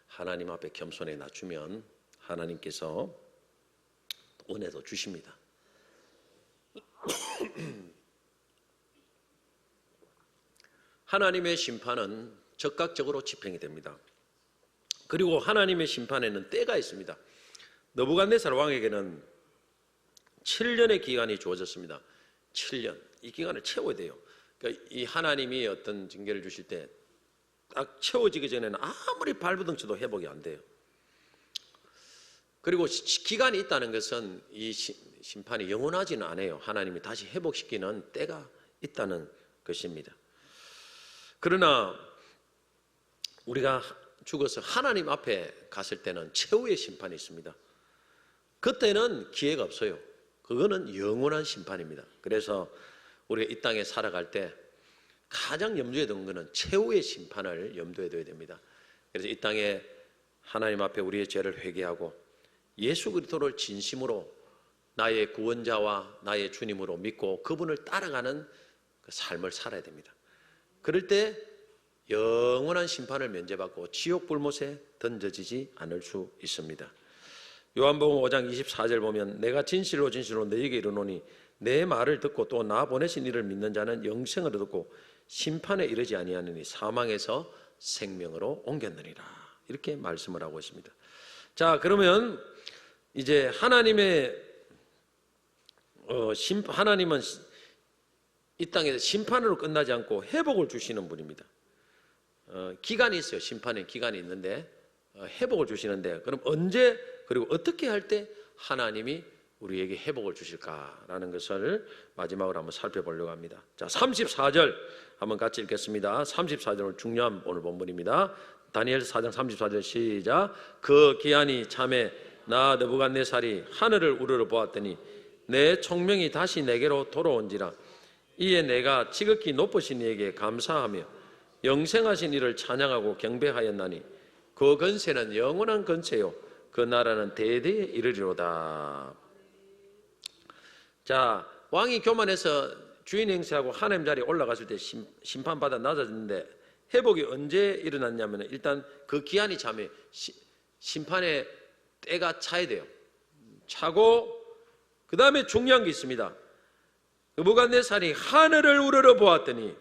하나님 앞에 겸손히 낮추면 하나님께서 은혜도 주십니다. 하나님의 심판은 즉각적으로 집행이 됩니다. 그리고 하나님의 심판에는 때가 있습니다. 느부갓네살 왕에게는 7년의 기간이 주어졌습니다. 7년. 이 기간을 채워야 돼요. 그러니까 이 하나님이 어떤 징계를 주실 때 딱 채워지기 전에는 아무리 발버둥 쳐도 회복이 안 돼요. 그리고 기간이 있다는 것은 이 심판이 영원하지는 않아요. 하나님이 다시 회복시키는 때가 있다는 것입니다. 그러나 우리가 죽어서 하나님 앞에 갔을 때는 최후의 심판이 있습니다. 그때는 기회가 없어요. 그거는 영원한 심판입니다. 그래서 우리가 이 땅에 살아갈 때 가장 염두에 두는 것은 최후의 심판을 염두에 둬야 됩니다. 그래서 이 땅에 하나님 앞에 우리의 죄를 회개하고 예수 그리스도를 진심으로 나의 구원자와 나의 주님으로 믿고 그분을 따라가는 그 삶을 살아야 됩니다. 그럴 때 영원한 심판을 면제받고 지옥 불못에 던져지지 않을 수 있습니다. 요한복음 5장 24절 보면 내가 진실로 너희에게 이르노니 내 말을 듣고 또 나 보내신 이를 믿는 자는 영생을 얻고 심판에 이르지 아니하느니 사망에서 생명으로 옮겼느니라. 이렇게 말씀을 하고 있습니다. 자, 그러면 이제 하나님은 이 땅에서 심판으로 끝나지 않고 회복을 주시는 분입니다. 기간이 있어요. 심판의 기간이 있는데 회복을 주시는데 그럼 언제 그리고 어떻게 할 때 하나님이 우리에게 회복을 주실까라는 것을 마지막으로 한번 살펴보려고 합니다. 자, 34절 한번 같이 읽겠습니다. 34절은 중요한 오늘 본문입니다. 다니엘서 4장 34절 시작. 그 기한이 참에 나 느부갓네살이 하늘을 우러러 보았더니 내 총명이 다시 내게로 돌아온지라. 이에 내가 지극히 높으신 이에게 감사하며 영생하신 이를 찬양하고 경배하였나니 그 건세는 영원한 건세요 그 나라는 대대에 이르리로다. 자, 왕이 교만해서 주인 행세하고 하나님 자리에 올라갔을 때 심판받아 낮아졌는데 회복이 언제 일어났냐면 일단 그 기한이 참에 심판의 때가 차야 돼요. 차고 그 다음에 중요한 게 있습니다. 느부갓네살이 하늘을 우러러 보았더니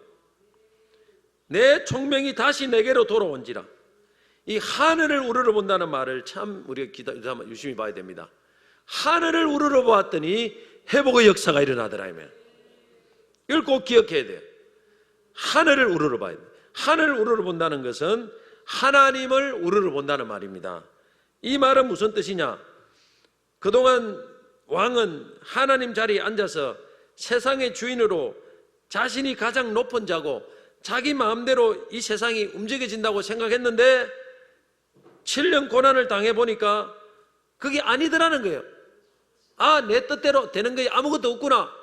내 총명이 다시 내게로 돌아온지라. 이 하늘을 우러러 본다는 말을 참 우리가 유심히 봐야 됩니다. 하늘을 우러러 보았더니 회복의 역사가 일어나더라. 이걸 꼭 기억해야 돼요. 하늘을 우러러 봐야 돼요. 하늘을 우러러 본다는 것은 하나님을 우러러 본다는 말입니다. 이 말은 무슨 뜻이냐? 그동안 왕은 하나님 자리에 앉아서 세상의 주인으로 자신이 가장 높은 자고 자기 마음대로 이 세상이 움직여진다고 생각했는데 7년 고난을 당해보니까 그게 아니더라는 거예요. 아, 내 뜻대로 되는 게 아무것도 없구나.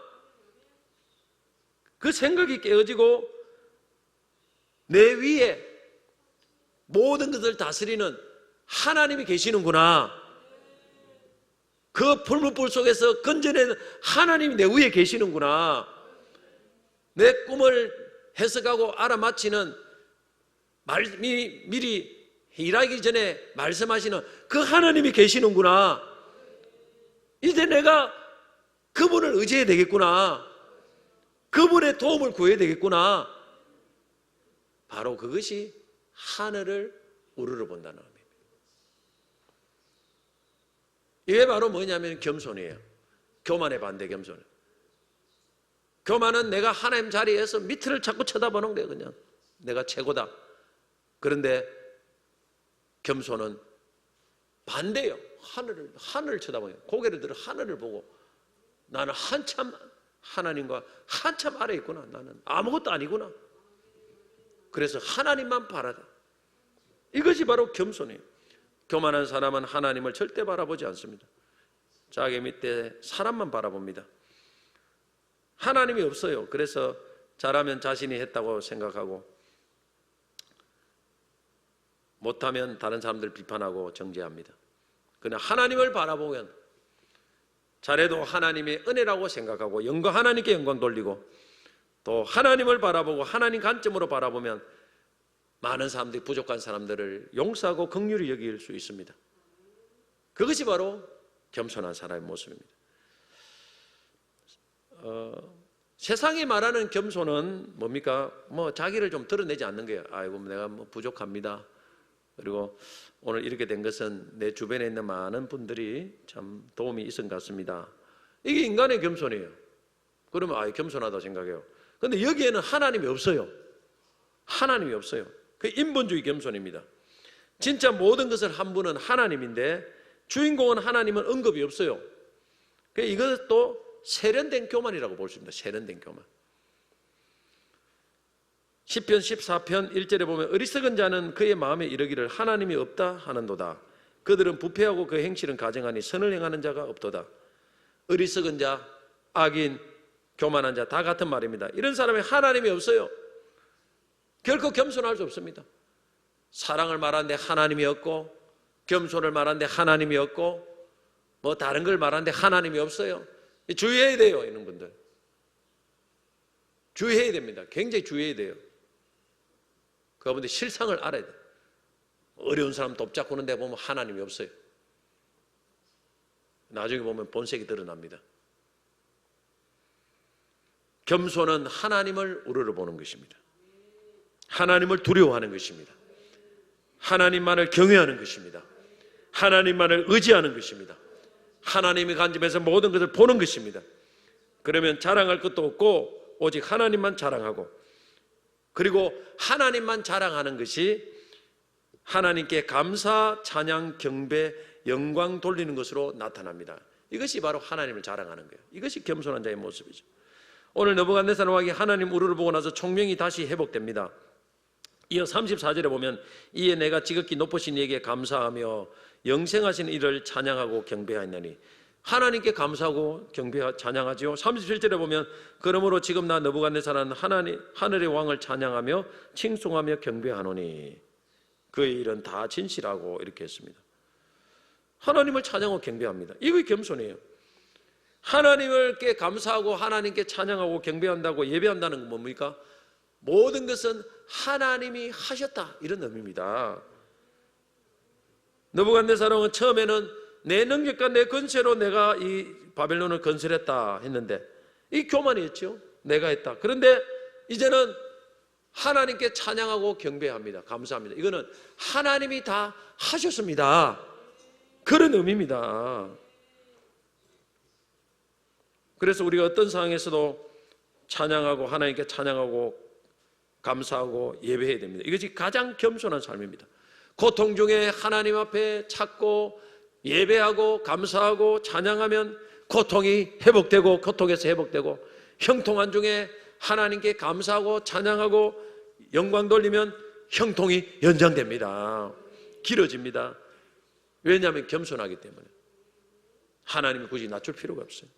그 생각이 깨어지고 내 위에 모든 것을 다스리는 하나님이 계시는구나. 그 풀무불 속에서 건져내는 하나님이 내 위에 계시는구나. 내 꿈을 해석하고 알아맞히는 미리 일하기 전에 말씀하시는 그 하나님이 계시는구나. 이제 내가 그분을 의지해야 되겠구나. 그분의 도움을 구해야 되겠구나. 바로 그것이 하늘을 우러러 본다는 겁니다. 이게 바로 뭐냐면 겸손이에요. 교만의 반대 겸손. 교만은 내가 하나님 자리에서 밑을 자꾸 쳐다보는 거예요. 그냥 내가 최고다. 그런데 겸손은 반대예요. 하늘을 쳐다보요. 고개를 들어 하늘을 보고 나는 한참 하나님과 한참 아래 있구나. 나는 아무것도 아니구나. 그래서 하나님만 바라다. 이것이 바로 겸손이에요. 교만한 사람은 하나님을 절대 바라보지 않습니다. 자기 밑에 사람만 바라봅니다. 하나님이 없어요. 그래서 잘하면 자신이 했다고 생각하고 못하면 다른 사람들 비판하고 정죄합니다. 그러나 하나님을 바라보면 잘해도 하나님의 은혜라고 생각하고 하나님께 영광 돌리고 또 하나님을 바라보고 하나님 관점으로 바라보면 많은 사람들이 부족한 사람들을 용서하고 긍휼히 여길 수 있습니다. 그것이 바로 겸손한 사람의 모습입니다. 세상이 말하는 겸손은 뭡니까? 자기를 좀 드러내지 않는 거예요. 아이고 내가 부족합니다. 그리고 오늘 이렇게 된 것은 내 주변에 있는 많은 분들이 참 도움이 있은 것 같습니다. 이게 인간의 겸손이에요. 그러면 겸손하다고 생각해요. 그런데 여기에는 하나님이 없어요. 하나님이 없어요. 그 인본주의 겸손입니다. 진짜 모든 것을 한 분은 하나님인데 주인공은 하나님은 언급이 없어요. 이것도 세련된 교만이라고 볼 수 있습니다. 세련된 교만. 시편 14편 1절에 보면 어리석은 자는 그의 마음에 이르기를 하나님이 없다 하는도다. 그들은 부패하고 그 행실은 가증하니 선을 행하는 자가 없도다. 어리석은 자, 악인, 교만한 자 다 같은 말입니다. 이런 사람이 하나님이 없어요. 결코 겸손할 수 없습니다. 사랑을 말하는데 하나님이 없고 겸손을 말하는데 하나님이 없고 다른 걸 말하는데 하나님이 없어요. 주의해야 돼요. 이런 분들 주의해야 됩니다. 굉장히 주의해야 돼요. 그분들 실상을 알아야 돼요. 어려운 사람 돕자고 하는 데 보면 하나님이 없어요. 나중에 보면 본색이 드러납니다. 겸손은 하나님을 우러러보는 것입니다. 하나님을 두려워하는 것입니다. 하나님만을 경외하는 것입니다. 하나님만을 의지하는 것입니다. 하나님의 관점에서 모든 것을 보는 것입니다. 그러면 자랑할 것도 없고 오직 하나님만 자랑하고, 그리고 하나님만 자랑하는 것이 하나님께 감사, 찬양, 경배, 영광 돌리는 것으로 나타납니다. 이것이 바로 하나님을 자랑하는 거예요. 이것이 겸손한 자의 모습이죠. 오늘 느부갓네살 왕이 하나님 우르르 보고 나서 총명이 다시 회복됩니다. 이어 34절에 보면 이에 내가 지극히 높으신 이에게 감사하며 영생하신 이를 찬양하고 경배하였나니, 하나님께 감사하고 찬양하지요. 37절에 보면 그러므로 지금 나 느부갓네살은 하늘의 왕을 찬양하며 칭송하며 경배하노니 그의 일은 다 진실하고, 이렇게 했습니다. 하나님을 찬양하고 경배합니다. 이게 겸손이에요. 하나님께 감사하고 하나님께 찬양하고 경배한다고 예배한다는 건 뭡니까? 모든 것은 하나님이 하셨다, 이런 의미입니다. 느부갓네살 왕은 처음에는 내 능력과 내 권세로 내가 이 바벨론을 건설했다 했는데 이 교만이었죠. 내가 했다. 그런데 이제는 하나님께 찬양하고 경배합니다. 감사합니다. 이거는 하나님이 다 하셨습니다. 그런 의미입니다. 그래서 우리가 어떤 상황에서도 찬양하고 하나님께 찬양하고 감사하고 예배해야 됩니다. 이것이 가장 겸손한 삶입니다. 고통 중에 하나님 앞에 찾고 예배하고 감사하고 찬양하면 고통이 회복되고, 고통에서 회복되고, 형통한 중에 하나님께 감사하고 찬양하고 영광 돌리면 형통이 연장됩니다. 길어집니다. 왜냐하면 겸손하기 때문에. 하나님이 굳이 낮출 필요가 없어요.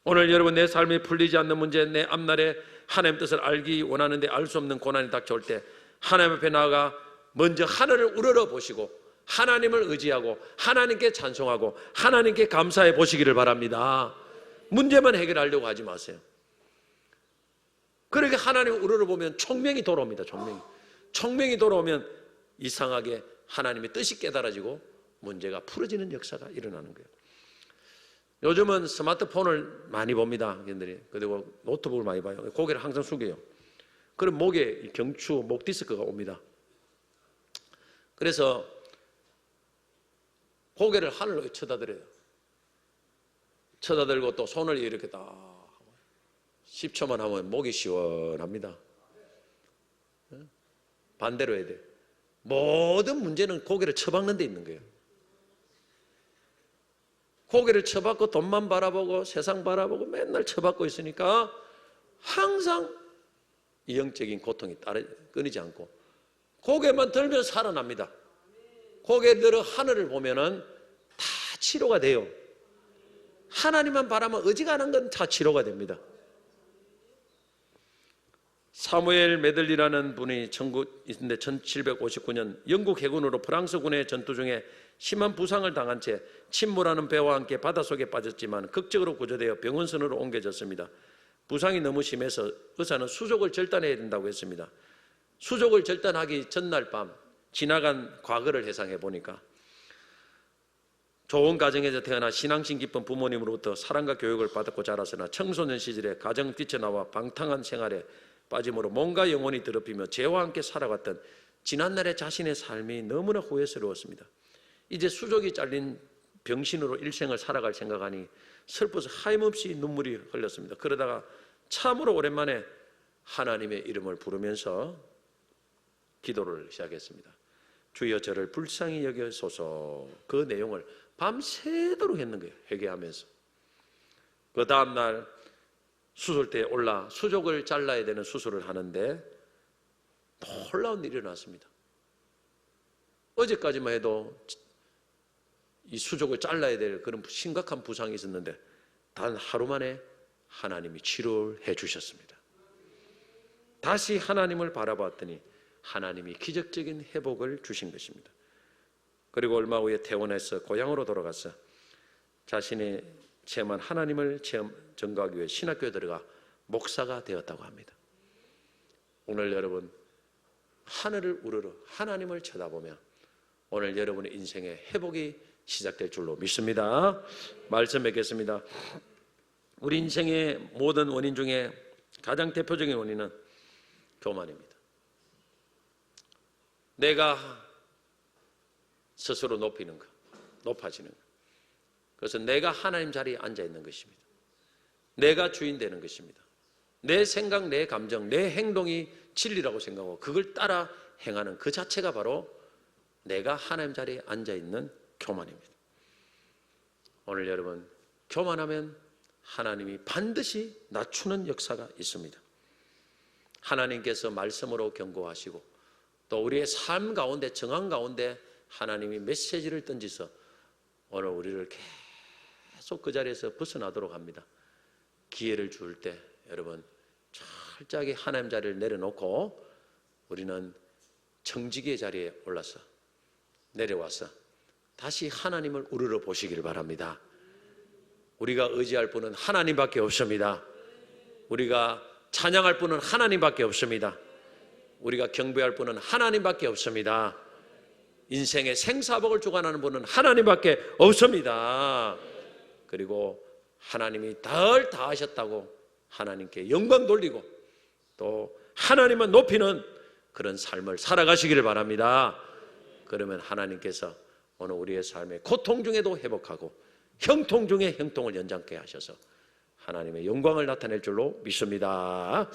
오늘 여러분 내 삶이 풀리지 않는 문제, 내 앞날에 하나님 뜻을 알기 원하는데 알 수 없는 고난이 닥쳐올 때 하나님 앞에 나아가 먼저 하늘을 우러러 보시고 하나님을 의지하고 하나님께 찬송하고 하나님께 감사해 보시기를 바랍니다. 문제만 해결하려고 하지 마세요. 그렇게 하나님을 우러러 보면 총명이 돌아옵니다. 총명이 돌아오면 이상하게 하나님의 뜻이 깨달아지고 문제가 풀어지는 역사가 일어나는 거예요. 요즘은 스마트폰을 많이 봅니다. 그리고 노트북을 많이 봐요. 고개를 항상 숙여요. 그럼 목에 경추, 목 디스크가 옵니다. 그래서 고개를 하늘로 쳐다들어요. 쳐다들고 또 손을 이렇게 딱 10초만 하면 목이 시원합니다. 반대로 해야 돼요. 모든 문제는 고개를 쳐박는 데 있는 거예요. 고개를 쳐박고 돈만 바라보고 세상 바라보고 맨날 쳐박고 있으니까 항상 이 영적인 고통이 끊이지 않고 고개만 들면 살아납니다. 고개 들어 하늘을 보면은 다 치료가 돼요. 하나님만 바라면 어지간한 건 다 치료가 됩니다. 사무엘 메들리라는 분이 있는데 1759년 영국 해군으로 프랑스군의 전투 중에 심한 부상을 당한 채 침몰하는 배와 함께 바닷속에 빠졌지만 극적으로 구조되어 병원선으로 옮겨졌습니다. 부상이 너무 심해서 의사는 수족을 절단해야 된다고 했습니다. 수족을 절단하기 전날 밤 지나간 과거를 회상해 보니까 좋은 가정에서 태어나 신앙심 깊은 부모님으로부터 사랑과 교육을 받았고 자랐으나 청소년 시절에 가정 뛰쳐나와 방탕한 생활에 빠짐으로 몸과 영혼이 더럽히며 죄와 함께 살아갔던 지난날의 자신의 삶이 너무나 후회스러웠습니다. 이제 수족이 잘린 병신으로 일생을 살아갈 생각하니 슬퍼서 하염없이 눈물이 흘렸습니다. 그러다가 참으로 오랜만에 하나님의 이름을 부르면서 기도를 시작했습니다. 주여 저를 불쌍히 여겨소서. 그 내용을 밤새도록 했는 거예요. 회개하면서. 그 다음날 수술대에 올라 수족을 잘라야 되는 수술을 하는데 놀라운 일이 일어났습니다. 어제까지만 해도 이 수족을 잘라야 될 그런 심각한 부상이 있었는데 단 하루 만에 하나님이 치료를 해 주셨습니다. 다시 하나님을 바라봤더니 하나님이 기적적인 회복을 주신 것입니다. 그리고 얼마 후에 퇴원해서 고향으로 돌아가서 자신이 체험한 하나님을 전가하기 위해 신학교에 들어가 목사가 되었다고 합니다. 오늘 여러분 하늘을 우러러 하나님을 쳐다보며 오늘 여러분의 인생의 회복이 시작될 줄로 믿습니다. 말씀 맺겠습니다. 우리 인생의 모든 원인 중에 가장 대표적인 원인은 교만입니다. 내가 스스로 높이는 것, 높아지는 것. 그래서 내가 하나님 자리에 앉아 있는 것입니다. 내가 주인 되는 것입니다. 내 생각, 내 감정, 내 행동이 진리라고 생각하고 그걸 따라 행하는 그 자체가 바로 내가 하나님 자리에 앉아 있는 교만입니다. 오늘 여러분 교만하면 하나님이 반드시 낮추는 역사가 있습니다. 하나님께서 말씀으로 경고하시고 또 우리의 삶 가운데 정황 가운데 하나님이 메시지를 던지서 오늘 우리를 계속 그 자리에서 벗어나도록 합니다. 기회를 줄 때 여러분 철저하게 하나님 자리를 내려놓고 우리는 청지기의 자리에 올라서 내려와서 다시 하나님을 우러러 보시기를 바랍니다. 우리가 의지할 분은 하나님밖에 없습니다. 우리가 찬양할 분은 하나님밖에 없습니다. 우리가 경배할 분은 하나님밖에 없습니다. 인생의 생사복을 주관하는 분은 하나님밖에 없습니다. 그리고 하나님이 덜 다하셨다고 하나님께 영광 돌리고 또 하나님만 높이는 그런 삶을 살아가시기를 바랍니다. 그러면 하나님께서 오늘 우리의 삶의 고통 중에도 회복하고 형통 중에 형통을 연장케 하셔서 하나님의 영광을 나타낼 줄로 믿습니다.